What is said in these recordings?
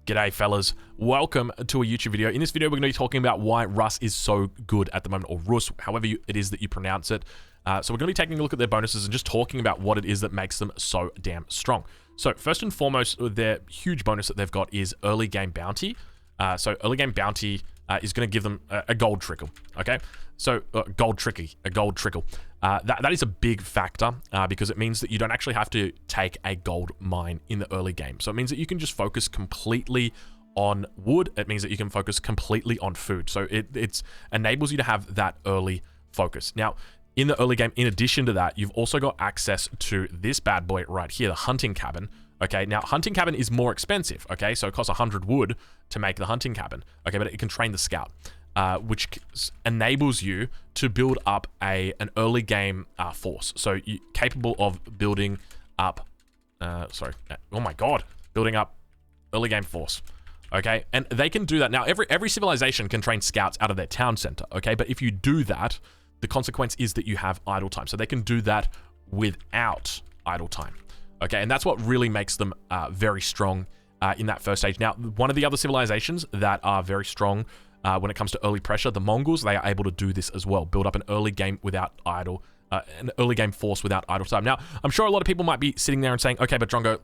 G'day fellas, welcome to a YouTube video. In this video, we're going to be talking about why RUS is so good at the moment, or RUS, however it is that you pronounce it. So we're going to be taking a look at their bonuses and just talking about what it is that makes them so damn strong. So first and foremost, their huge bonus that they've got is early game bounty. So early game bounty is going to give them a gold trickle, okay? So a gold trickle. That is a big factor because it means that you don't actually have to take a gold mine in the early game. So it means that you can just focus completely on wood. It means that you can focus completely on food. So it enables you to have that early focus. Now, in the early game, in addition to that, you've also got access to this bad boy right here, the hunting cabin. Okay, now hunting cabin is more expensive, okay? So it costs 100 wood to make the hunting cabin, okay? But it can train the scout, which enables you to build up an early game force. So you're capable of building up, building up early game force, okay? And they can do that. Now, every civilization can train scouts out of their town center, okay? But if you do that, the consequence is that you have idle time. So they can do that without idle time. Okay, and that's what really makes them very strong in that first stage. Now, one of the other civilizations that are very strong when it comes to early pressure, the Mongols, they are able to do this as well. Build up an early game without idle, an early game force without idle time. Now, I'm sure a lot of people might be sitting there and saying, okay, but Drongo,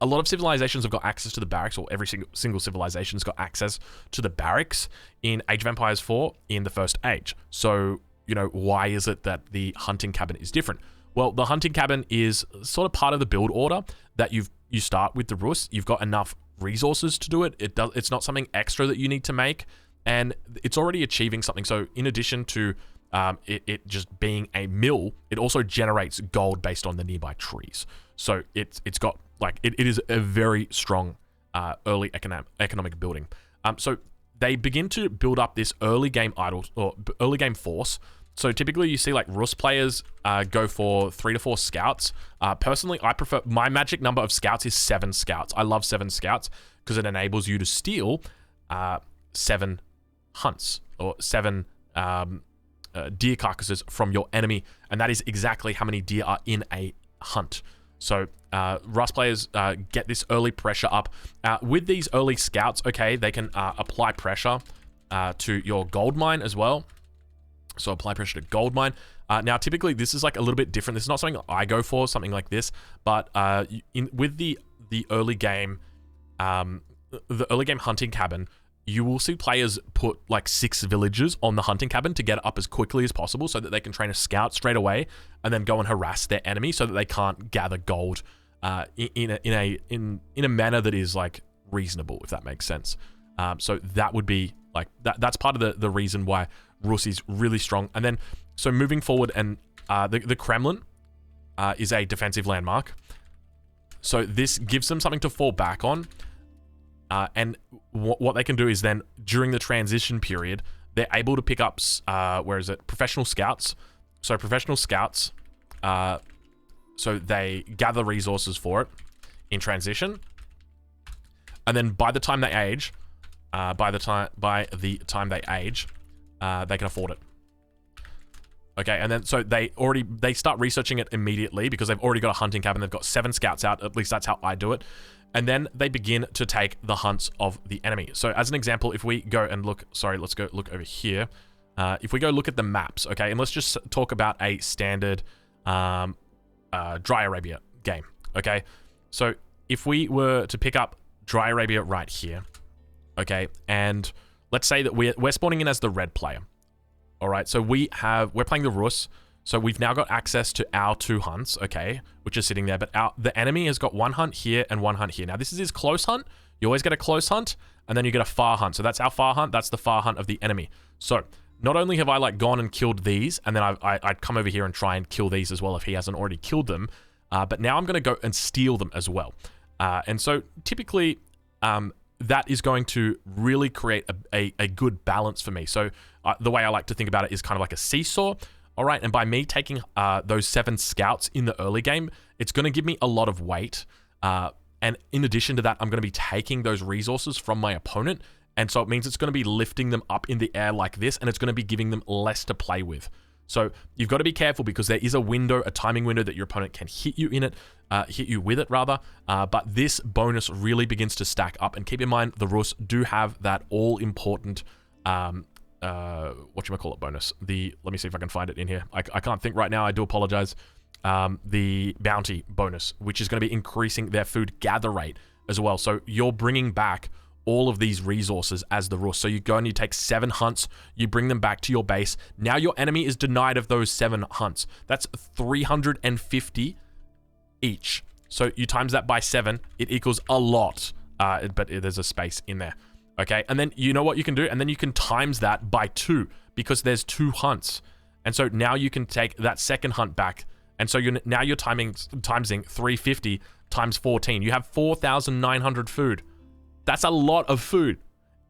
a lot of civilizations have got access to the barracks, or every single civilization's got access to the barracks in Age of Empires 4 in the first age. So, you know, why is it that the hunting cabin is different? Well, the hunting cabin is sort of part of the build order that you start with the RUS. You've got enough resources to do it. It's not something extra that you need to make, and it's already achieving something. So in addition to it just being a mill, it also generates gold based on the nearby trees. So it's got like it is a very strong early economic building. So they begin to build up this early game early game force. So typically you see like RUS players go for 3 to 4 scouts. Personally, I prefer, my magic number of scouts is 7 scouts. I love 7 scouts because it enables you to steal 7 hunts or 7 deer carcasses from your enemy. And that is exactly how many deer are in a hunt. So RUS players get this early pressure up. With these early scouts, okay, they can apply pressure to your gold mine as well. So apply pressure to gold mine. Now, typically, this is like a little bit different. This is not something I go for, something like this. But with the early game, hunting cabin, you will see players put like 6 villagers on the hunting cabin to get it up as quickly as possible, so that they can train a scout straight away and then go and harass their enemy, so that they can't gather gold in a manner that is like reasonable, if that makes sense. So that would be like that's part of the reason why RUS is really strong. And then, so moving forward, and the Kremlin is a defensive landmark. So this gives them something to fall back on. And what they can do is then, during the transition period, they're able to pick up, professional scouts. So professional scouts, so they gather resources for it in transition. And then by the time they age, they can afford it. Okay, and then so they start researching it immediately because they've already got a hunting cabin. They've got 7 scouts out. At least that's how I do it. And then they begin to take the hunts of the enemy. So as an example, if we go and look, let's go look over here. If we go look at the maps, okay, and let's just talk about a standard Dry Arabia game. Okay, so if we were to pick up Dry Arabia right here, okay, and let's say that we're spawning in as the red player. All right, so we're playing the RUS, so we've now got access to our 2 hunts, okay, which is sitting there, but the enemy has got 1 hunt here and 1 hunt here. Now, this is his close hunt. You always get a close hunt, and then you get a far hunt. So that's our far hunt. That's the far hunt of the enemy. So not only have I like gone and killed these, and then I'd come over here and try and kill these as well if he hasn't already killed them, but now I'm going to go and steal them as well. And so typically, that is going to really create a good balance for me. So the way I like to think about it is kind of like a seesaw. All right, and by me taking those 7 scouts in the early game, it's going to give me a lot of weight. And in addition to that, I'm going to be taking those resources from my opponent. And so it means it's going to be lifting them up in the air like this, and it's going to be giving them less to play with. So you've got to be careful because there is a window, a timing window that your opponent can hit you with it rather. But this bonus really begins to stack up. And keep in mind, the RUS do have that all-important, whatchamacallit bonus. Let me see if I can find it in here. I can't think right now. I do apologize. The bounty bonus, which is going to be increasing their food gather rate as well. So you're bringing back all of these resources as the RUS. So you go and you take 7 hunts, you bring them back to your base. Now your enemy is denied of those 7 hunts. That's 350 each. So you times that by 7, it equals a lot, but there's a space in there. Okay, and then you know what you can do? And then you can times that by 2 because there's 2 hunts. And so now you can take that second hunt back. And so now you're timesing 350 times 14. You have 4,900 food. That's a lot of food,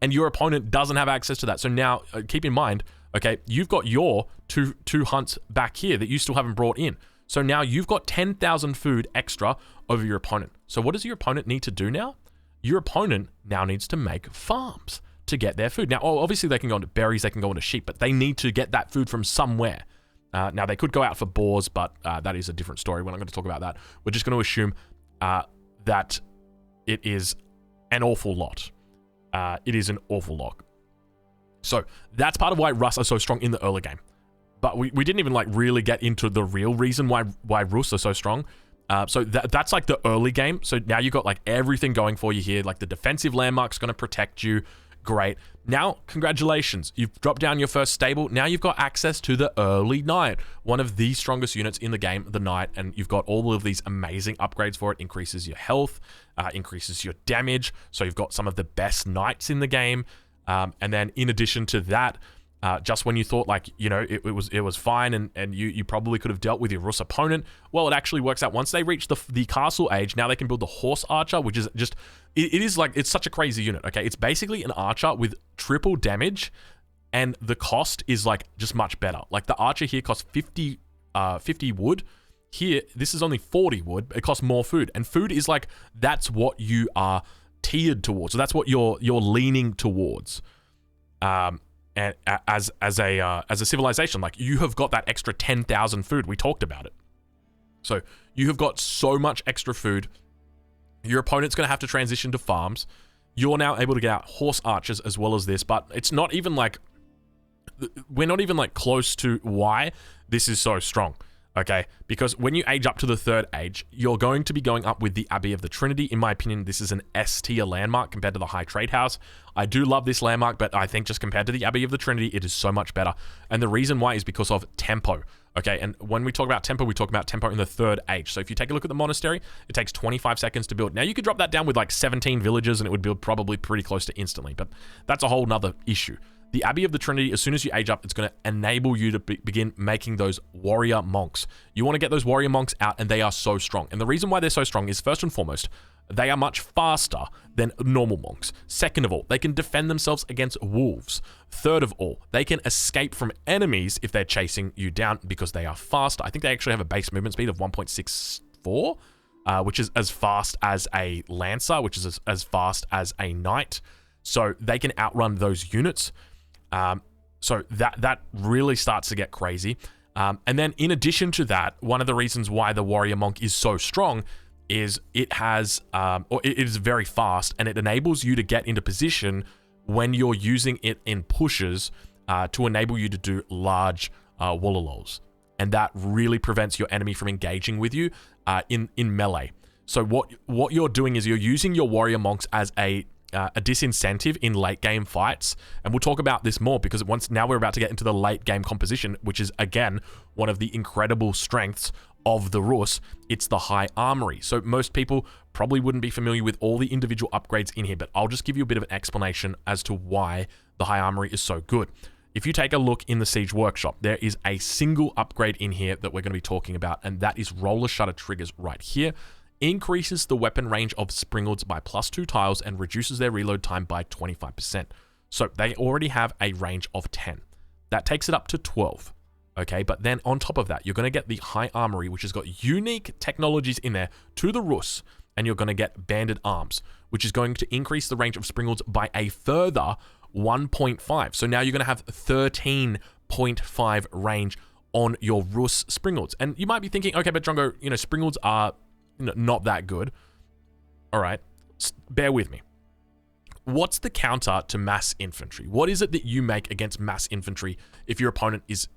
and your opponent doesn't have access to that. So now, keep in mind, okay, you've got your two hunts back here that you still haven't brought in. So now you've got 10,000 food extra over your opponent. So what does your opponent need to do now? Your opponent now needs to make farms to get their food. Now, obviously they can go into berries, they can go into sheep, but they need to get that food from somewhere. Now, they could go out for boars, but that is a different story. We're not going to talk about that. We're just going to assume that it is an awful lot. It is an awful lot. So that's part of why RUS are so strong in the early game. But we didn't even like really get into the real reason why RUS are so strong. So that's like the early game. So now you've got like everything going for you here. Like the defensive landmark's going to protect you. Great. Now, congratulations. You've dropped down your first stable. Now you've got access to the early knight, one of the strongest units in the game, the knight, and you've got all of these amazing upgrades for it. Increases your health, increases your damage. So you've got some of the best knights in the game. And then in addition to that, just when you thought like, you know, it was fine and you probably could have dealt with your RUS opponent, well, it actually works out. Once they reach the castle age, now they can build the horse archer, which is just, it is like, it's such a crazy unit, okay? It's basically an archer with triple damage, and the cost is like just much better. Like the archer here costs 50 wood. Here, this is only 40 wood. It costs more food, and food is like, that's what you are tiered towards. So that's what you're leaning towards. And as a civilization, like you have got that extra 10,000 food. We talked about it. So you have got so much extra food. Your opponent's going to have to transition to farms. You're now able to get out horse archers as well as this, but it's not even like, we're not even like close to why this is so strong. Okay, because when you age up to the 3rd age, you're going to be going up with the Abbey of the Trinity. In my opinion, this is an S tier landmark compared to the High Trade House. I do love this landmark, but I think just compared to the Abbey of the Trinity, it is so much better. And the reason why is because of tempo. Okay, and when we talk about tempo, we talk about tempo in the 3rd age. So if you take a look at the monastery, it takes 25 seconds to build. Now you could drop that down with like 17 villages and it would build probably pretty close to instantly, but that's a whole nother issue. The Abbey of the Trinity, as soon as you age up, it's going to enable you to begin making those warrior monks. You want to get those warrior monks out, and they are so strong. And the reason why they're so strong is, first and foremost, they are much faster than normal monks. Second of all, they can defend themselves against wolves. Third of all, they can escape from enemies if they're chasing you down because they are faster. I think they actually have a base movement speed of 1.64, which is as fast as a lancer, which is as fast as a knight. So they can outrun those units. So that really starts to get crazy. And then in addition to that, one of the reasons why the warrior monk is so strong is it has, or it is very fast, and it enables you to get into position when you're using it in pushes to enable you to do large wallalols. And that really prevents your enemy from engaging with you in melee. So what you're doing is you're using your warrior monks as a disincentive in late game fights, and we'll talk about this more because now we're about to get into the late game composition, which is again one of the incredible strengths of the RUS. It's the high armory. So most people probably wouldn't be familiar with all the individual upgrades in here, but I'll just give you a bit of an explanation as to why the high armory is so good. If you take a look in the Siege Workshop, there is a single upgrade in here that we're going to be talking about, and that is roller shutter triggers right here. Increases the weapon range of springalds by +2 tiles and reduces their reload time by 25%. So they already have a range of 10. That takes it up to 12. Okay, but then on top of that, you're going to get the high armory, which has got unique technologies in there to the RUS, and you're going to get banded arms, which is going to increase the range of springalds by a further 1.5. So now you're going to have 13.5 range on your RUS Springalds. And you might be thinking, okay, but Drongo, Springalds are not that good. All right, bear with me. What's the counter to mass infantry? What is it that you make against mass infantry if your opponent is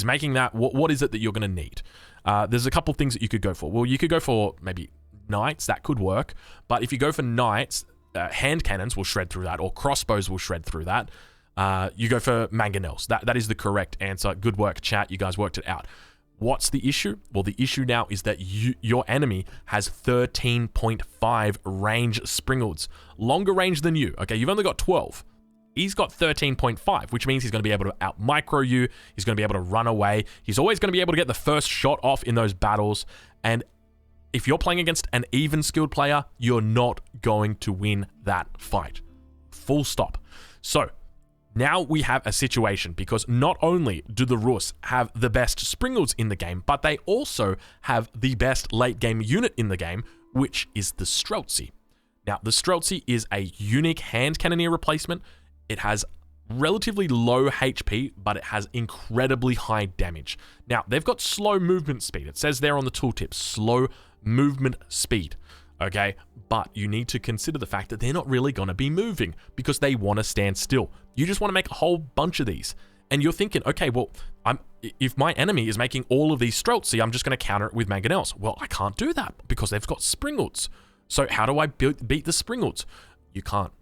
making that? What is it that you're going to need? There's a couple things that you could go for. Well, you could go for maybe knights. That could work. But if you go for knights, hand cannons will shred through that, or crossbows will shred through that. You go for mangonels. That is the correct answer. Good work, chat. You guys worked it out. What's the issue? Well, the issue now is that your enemy has 13.5 range Springalds. Longer range than you, okay? You've only got 12. He's got 13.5, which means he's going to be able to out-micro you. He's going to be able to run away. He's always going to be able to get the first shot off in those battles. And if you're playing against an even-skilled player, you're not going to win that fight. Full stop. So, now we have a situation because not only do the RUS have the best Springalds in the game, but they also have the best late game unit in the game, which is the Streltsy. Now, the Streltsy is a unique hand cannoneer replacement. It has relatively low HP, but it has incredibly high damage. Now, they've got slow movement speed. It says there on the tooltip, slow movement speed. Okay, but you need to consider the fact that they're not really going to be moving because they want to stand still. You just want to make a whole bunch of these. And you're thinking, okay, well, if my enemy is making all of these Streltsy, I'm just going to counter it with mangonels. Well, I can't do that because they've got Springalds. So how do I beat the Springalds? You can't.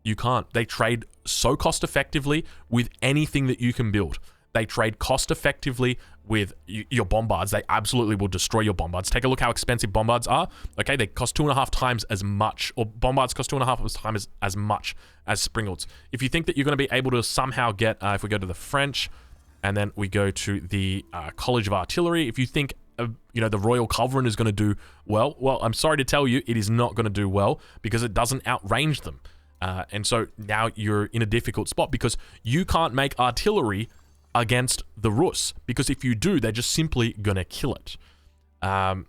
You can't. They trade so cost effectively with anything that you can build. They trade cost effectively with your bombards. They absolutely will destroy your bombards. Take a look how expensive bombards are. Okay, they cost 2.5 times as much, or bombards cost 2.5 times as much as Springalds. If you think that you're going to be able to somehow get, if we go to the French, and then we go to the College of Artillery, if you think, the Royal Culverin is going to do well, I'm sorry to tell you, it is not going to do well because it doesn't outrange them. And so now you're in a difficult spot because you can't make artillery against the RUS, because if you do, they're just simply gonna kill it. And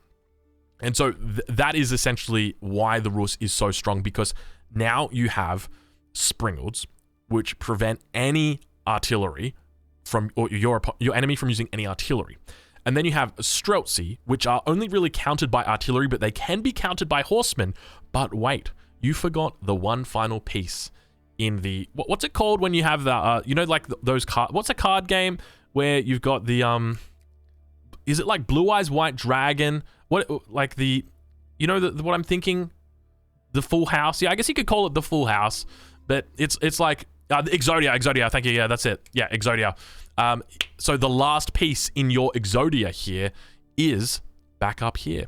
so that is essentially why the RUS is so strong, because now you have Springalds, which prevent any artillery from, or your enemy from using any artillery. And then you have Streltsy, which are only really countered by artillery, but they can be countered by horsemen. But wait, you forgot the one final piece in the, what's it called when you have the, like those card, what's a card game where you've got the, is it like Blue Eyes White Dragon? What, like the, what I'm thinking? The Full House? Yeah, I guess you could call it the Full House, but it's like, Exodia, thank you, yeah, that's it. Yeah, Exodia. So the last piece in your Exodia here is back up here.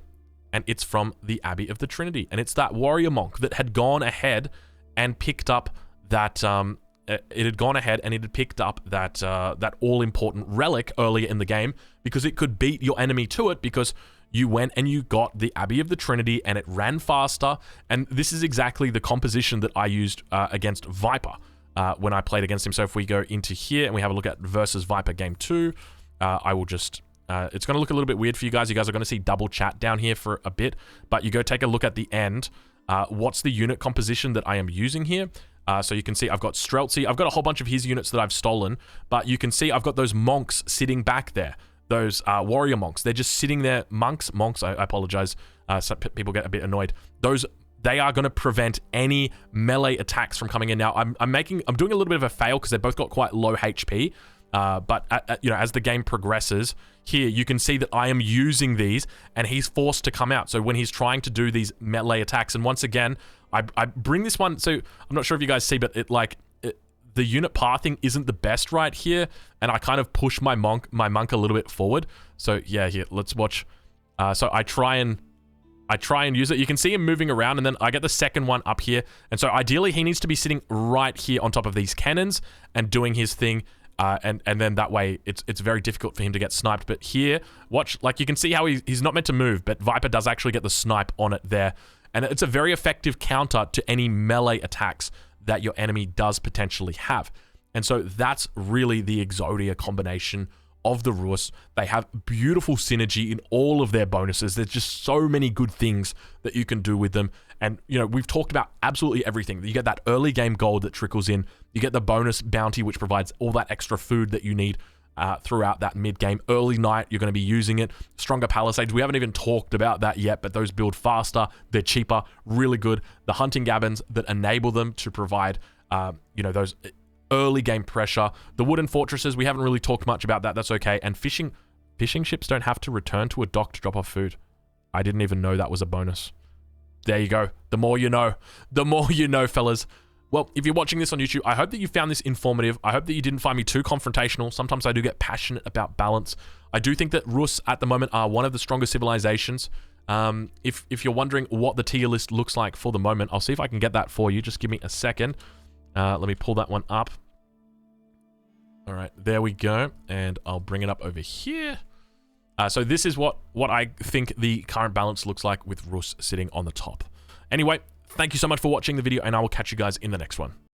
And it's from the Abbey of the Trinity. And it's that warrior monk that had gone ahead and picked up that, that all-important relic earlier in the game, because it could beat your enemy to it, because you went and you got the Abbey of the Trinity and it ran faster. And this is exactly the composition that I used against Viper when I played against him. So if we go into here and we have a look at versus Viper game 2, I will just... it's going to look a little bit weird for you guys. You guys are going to see double chat down here for a bit, but you go take a look at the end. What's the unit composition that I am using here? So you can see I've got Streltsy. I've got a whole bunch of his units that I've stolen, but you can see I've got those monks sitting back there. Those warrior monks. They're just sitting there. Monks, I apologize. Some people get a bit annoyed. They are going to prevent any melee attacks from coming in. Now, I'm doing a little bit of a fail because they've both got quite low HP. But as the game progresses, here you can see that I am using these, and he's forced to come out. So when he's trying to do these melee attacks, and once again, I bring this one. So I'm not sure if you guys see, but the unit pathing isn't the best right here, and I kind of push my monk a little bit forward. So yeah, here, let's watch. So I try and use it. You can see him moving around, and then I get the second one up here. And so ideally, he needs to be sitting right here on top of these cannons and doing his thing. And then that way, it's very difficult for him to get sniped. But here, watch, like you can see how he's not meant to move, but Viper does actually get the snipe on it there. And it's a very effective counter to any melee attacks that your enemy does potentially have. And so that's really the Exodia combination of the RUS. They have beautiful synergy in all of their bonuses. There's just so many good things that you can do with them. And, we've talked about absolutely everything. You get that early game gold that trickles in. You get the bonus bounty, which provides all that extra food that you need throughout that mid-game. Early night, you're going to be using it. Stronger Palisades, we haven't even talked about that yet, but those build faster, they're cheaper, really good. The Hunting Gabbins that enable them to provide, those early game pressure. The Wooden Fortresses, we haven't really talked much about that, that's okay. And fishing ships don't have to return to a dock to drop off food. I didn't even know that was a bonus. There you go. The more you know. The more you know, fellas. Well, if you're watching this on YouTube, I hope that you found this informative. I hope that you didn't find me too confrontational. Sometimes I do get passionate about balance. I do think that RUS at the moment are one of the strongest civilizations. If you're wondering what the tier list looks like for the moment, I'll see if I can get that for you. Just give me a second. Let me pull that one up. All right, there we go. And I'll bring it up over here. So this is what I think the current balance looks like with RUS sitting on the top. Anyway, thank you so much for watching the video, and I will catch you guys in the next one.